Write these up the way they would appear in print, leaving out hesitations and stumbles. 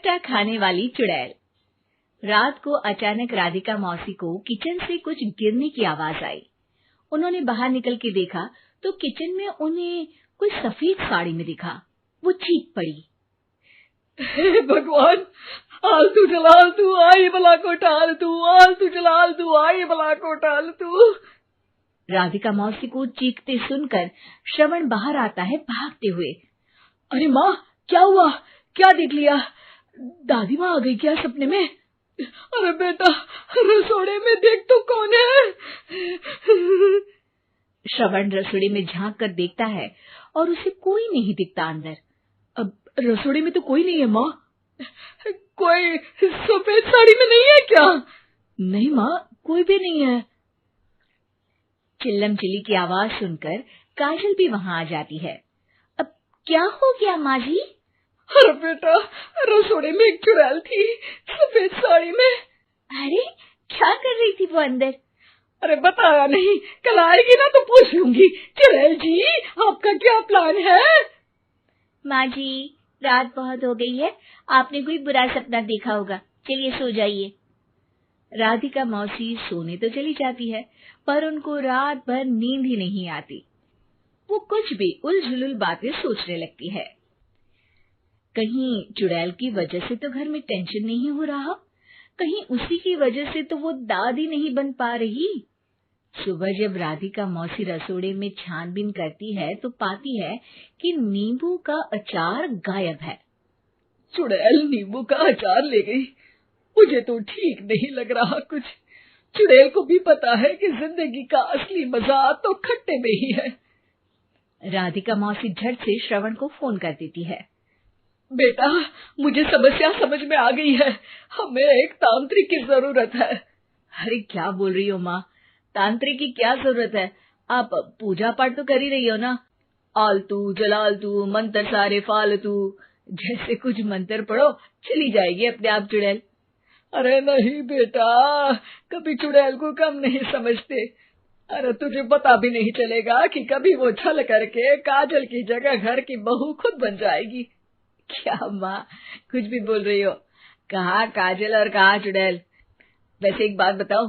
खट्टा खाने वाली चुड़ैल। रात को अचानक राधिका मौसी को किचन से कुछ गिरने की आवाज आई। उन्होंने बाहर निकल के देखा तो किचन में उन्हें कोई सफेद साड़ी में दिखा। वो चीख पड़ी, हे भगवान, आलतू जलालतू आई भला को टालतू, आलतू जलालतू आई भला को टालतू। राधिका मौसी को चीखते सुनकर श्रवण बाहर आता है भागते हुए। अरे माँ, क्या हुआ? क्या देख लिया? दादी माँ आ गई क्या सपने में? अरे बेटा, रसोड़े में देख तो कौन है? श्रवण रसोड़े में झांक कर देखता है और उसे कोई नहीं दिखता अंदर। अब रसोड़े में तो कोई नहीं है माँ। कोई सफेद साड़ी में नहीं है क्या? नहीं माँ, कोई भी नहीं है। चिल्लम चिल्ली की आवाज सुनकर काजल भी वहां आ जाती है। अब क्या हो गया माँ जी? अरे बेटा, रसोड़े में एक चुड़ैल थी सफेद साड़ी में। अरे क्या कर रही थी वो अंदर? अरे बताया नहीं, कल आएगी ना तो पूछ लूंगी। चुड़ैल जी, आपका क्या प्लान है? माँ जी, रात बहुत हो गई है, आपने कोई बुरा सपना देखा होगा, चलिए सो जाइए। राधिका मौसी सोने तो चली जाती है पर उनको रात भर नींद ही नहीं आती। वो कुछ भी उलझुल बातें सोचने लगती है। कहीं चुड़ैल की वजह से तो घर में टेंशन नहीं हो रहा, कहीं उसी की वजह से तो वो दादी नहीं बन पा रही। सुबह जब राधिका मौसी रसोड़े में छानबीन करती है तो पाती है कि नींबू का अचार गायब है। चुड़ैल नींबू का अचार ले गई, मुझे तो ठीक नहीं लग रहा कुछ। चुड़ैल को भी पता है कि जिंदगी का असली मजा तो खट्टे में ही है। राधिका मौसी झट से श्रवण को फोन कर देती है। बेटा, मुझे समस्या समझ में आ गई है, हमें एक तांत्रिक की जरूरत है। अरे क्या बोल रही हो माँ, तांत्रिक की क्या जरूरत है? आप पूजा पाठ तो कर ही रही हो ना। आलतू जलालतू मंत्र सारे फालतू जैसे कुछ मंत्र पढ़ो, चली जाएगी अपने आप चुड़ैल। अरे नहीं बेटा, कभी चुड़ैल को कम नहीं समझते। अरे तुझे पता भी नहीं चलेगा कि कभी वो छल करके काजल की जगह घर की बहू खुद बन जाएगी। क्या माँ, कुछ भी बोल रही हो? कहाँ काजल और कहाँ चुड़ैल? वैसे एक बात बताओ,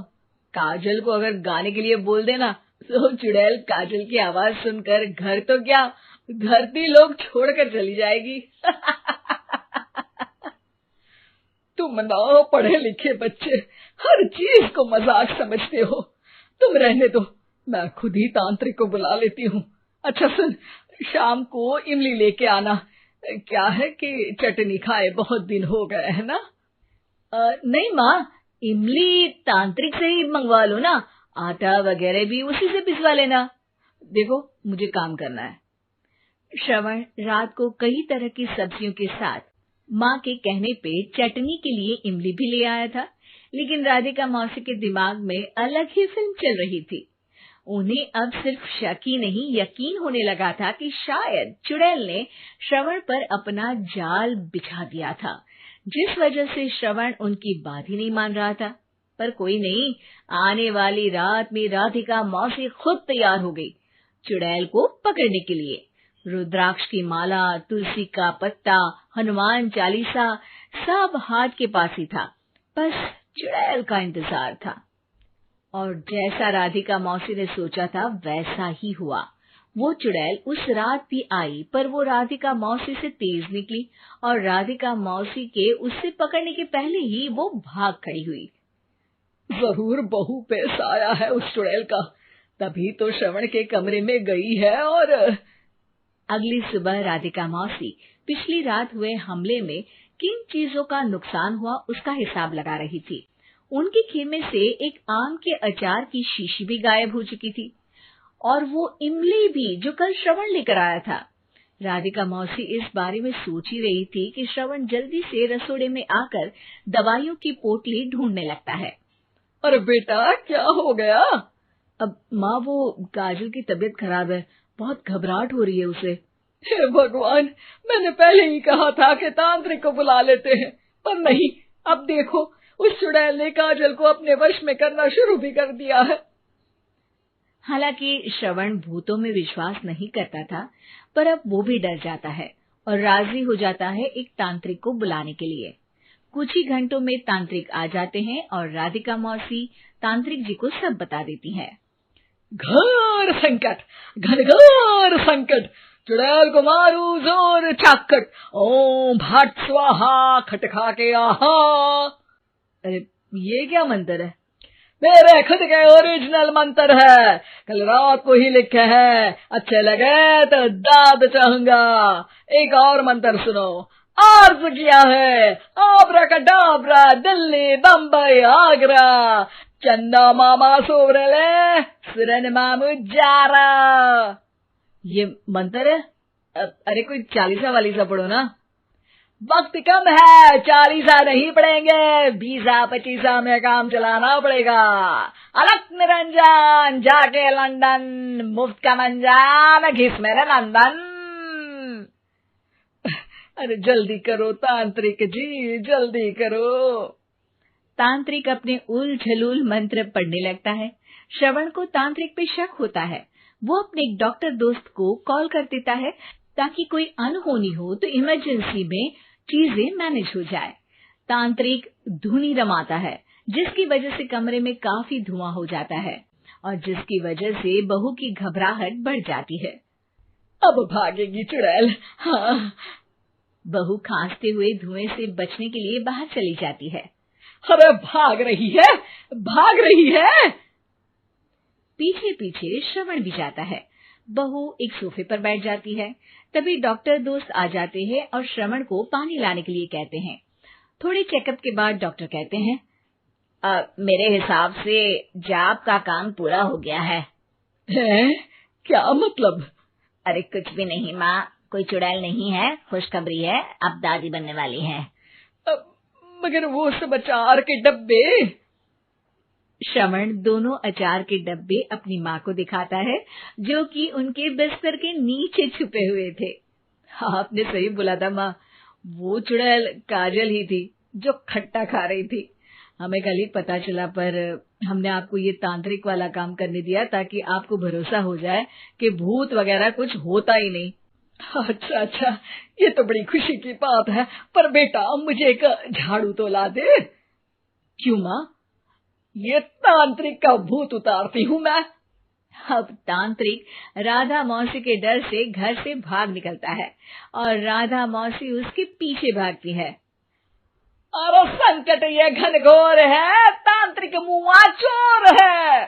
काजल को अगर गाने के लिए बोल देना तो चुड़ैल काजल की आवाज सुनकर घर तो क्या, धरती लोग छोड़कर चली जाएगी। तुम ना पढ़े लिखे बच्चे हर चीज को मजाक समझते हो। तुम रहने दो, मैं खुद ही तांत्रिक को बुला लेती हूँ। अच्छा सुन, शाम को इमली लेके आना। क्या है कि चटनी खाए बहुत दिन हो गए है ना? नहीं माँ, इमली तांत्रिक से ही मंगवा लो ना, आटा वगैरह भी उसी से पिसवा लेना। देखो मुझे काम करना है। श्रवण रात को कई तरह की सब्जियों के साथ माँ के कहने पे चटनी के लिए इमली भी ले आया था, लेकिन राधिका मौसी के दिमाग में अलग ही फिल्म चल रही थी। उन्हें अब सिर्फ शक ही नहीं यकीन होने लगा था कि शायद चुड़ैल ने श्रवण पर अपना जाल बिछा दिया था, जिस वजह से श्रवण उनकी बात ही नहीं मान रहा था। पर कोई नहीं, आने वाली रात में राधिका मौसी खुद तैयार हो गई चुड़ैल को पकड़ने के लिए। रुद्राक्ष की माला, तुलसी का पत्ता, हनुमान चालीसा सब हाथ के पास ही था, बस चुड़ैल का इंतजार था। और जैसा राधिका मौसी ने सोचा था वैसा ही हुआ। वो चुड़ैल उस रात भी आई, पर वो राधिका मौसी से तेज निकली और राधिका मौसी के उससे पकड़ने के पहले ही वो भाग खड़ी हुई। जरूर बहू पे साया है उस चुड़ैल का, तभी तो श्रवण के कमरे में गई है। और अगली सुबह राधिका मौसी पिछली रात हुए हमले में किन चीजों का नुकसान हुआ उसका हिसाब लगा रही थी। उनके खेमे से एक आम के अचार की शीशी भी गायब हो चुकी थी और वो इमली भी जो कल श्रवण लेकर आया था। राधिका मौसी इस बारे में सोच ही रही थी कि श्रवण जल्दी से रसोड़े में आकर दवाइयों की पोटली ढूंढने लगता है। अरे बेटा, क्या हो गया? अब माँ, वो काजल की तबीयत खराब है, बहुत घबराहट हो रही है उसे। हे भगवान, मैंने पहले ही कहा था कि तांत्रिक को बुला लेते हैं, पर नहीं, अब देखो उस चुड़ैल ने काजल को अपने वश में करना शुरू भी कर दिया है। हालांकि श्रवण भूतों में विश्वास नहीं करता था, पर अब वो भी डर जाता है और राजी हो जाता है एक तांत्रिक को बुलाने के लिए। कुछ ही घंटों में तांत्रिक आ जाते हैं और राधिका मौसी तांत्रिक जी को सब बता देती है। घोर संकट, घनघोर संकट, चुड़ैल को मारू जोर चाकट, ओम भट स्वाहा खटखा के आहा। अरे ये क्या मंत्र है? मेरे खुद के ओरिजिनल मंत्र है, कल रात को ही लिखे हैं, अच्छे लगे तो दाद चाहूंगा। एक और मंत्र सुनो। अर्ज किया है आब्राकडाब्रा, दिल्ली बम्बई आगरा, चंदा मामा सोवरले सुरन मामू जारा। ये मंत्र है? अरे कोई 40 वालीसा पढ़ो ना। वक्त कम है, 40 नहीं पड़ेंगे, 20-25 में काम चलाना पड़ेगा। अलग निरंजन जाके लंदन, मुफ्त का मंजान घिस मेरे नंदन। अरे जल्दी करो तांत्रिक जी, जल्दी करो। तांत्रिक अपने उल झलूल मंत्र पढ़ने लगता है। श्रवण को तांत्रिक पे शक होता है। वो अपने एक डॉक्टर दोस्त को कॉल कर देता है ताकि कोई अनहोनी हो तो इमरजेंसी में चीजें मैनेज हो जाए। तांत्रिक धुनी रमाता है, जिसकी वजह से कमरे में काफी धुआं हो जाता है और जिसकी वजह से बहू की घबराहट बढ़ जाती है। अब भागेगी चुड़ैल। हाँ। बहू खांसते हुए धुएं से बचने के लिए बाहर चली जाती है। अरे भाग रही है, भाग रही है। पीछे पीछे श्रवण भी जाता है। बहू एक सोफे पर बैठ जाती है। तभी डॉक्टर दोस्त आ जाते हैं और श्रवण को पानी लाने के लिए कहते हैं। थोड़े चेकअप के बाद डॉक्टर कहते हैं, मेरे हिसाब से जाप का काम पूरा हो गया है। क्या मतलब? अरे कुछ भी नहीं माँ, कोई चुड़ैल नहीं है, खुशखबरी है, अब दादी बनने वाली है। मगर वो सब अचार के डब्बे। श्रवण दोनों अचार के डब्बे अपनी माँ को दिखाता है, जो कि उनके बिस्तर के नीचे छुपे हुए थे। आपने सही बोला था माँ, वो चुड़ैल काजल ही थी जो खट्टा खा रही थी। हमें कल ही पता चला, पर हमने आपको ये तांत्रिक वाला काम करने दिया ताकि आपको भरोसा हो जाए कि भूत वगैरह कुछ होता ही नहीं। अच्छा अच्छा, ये तो बड़ी खुशी की बात है। पर बेटा मुझे एक झाड़ू तो ला दे। क्यों माँ? ये तांत्रिक का भूत उतारती हूँ मैं। अब तांत्रिक राधा मौसी के डर से घर से भाग निकलता है और राधा मौसी उसके पीछे भागती है। अरे संकट ये घनघोर है, तांत्रिक मुआ चोर है।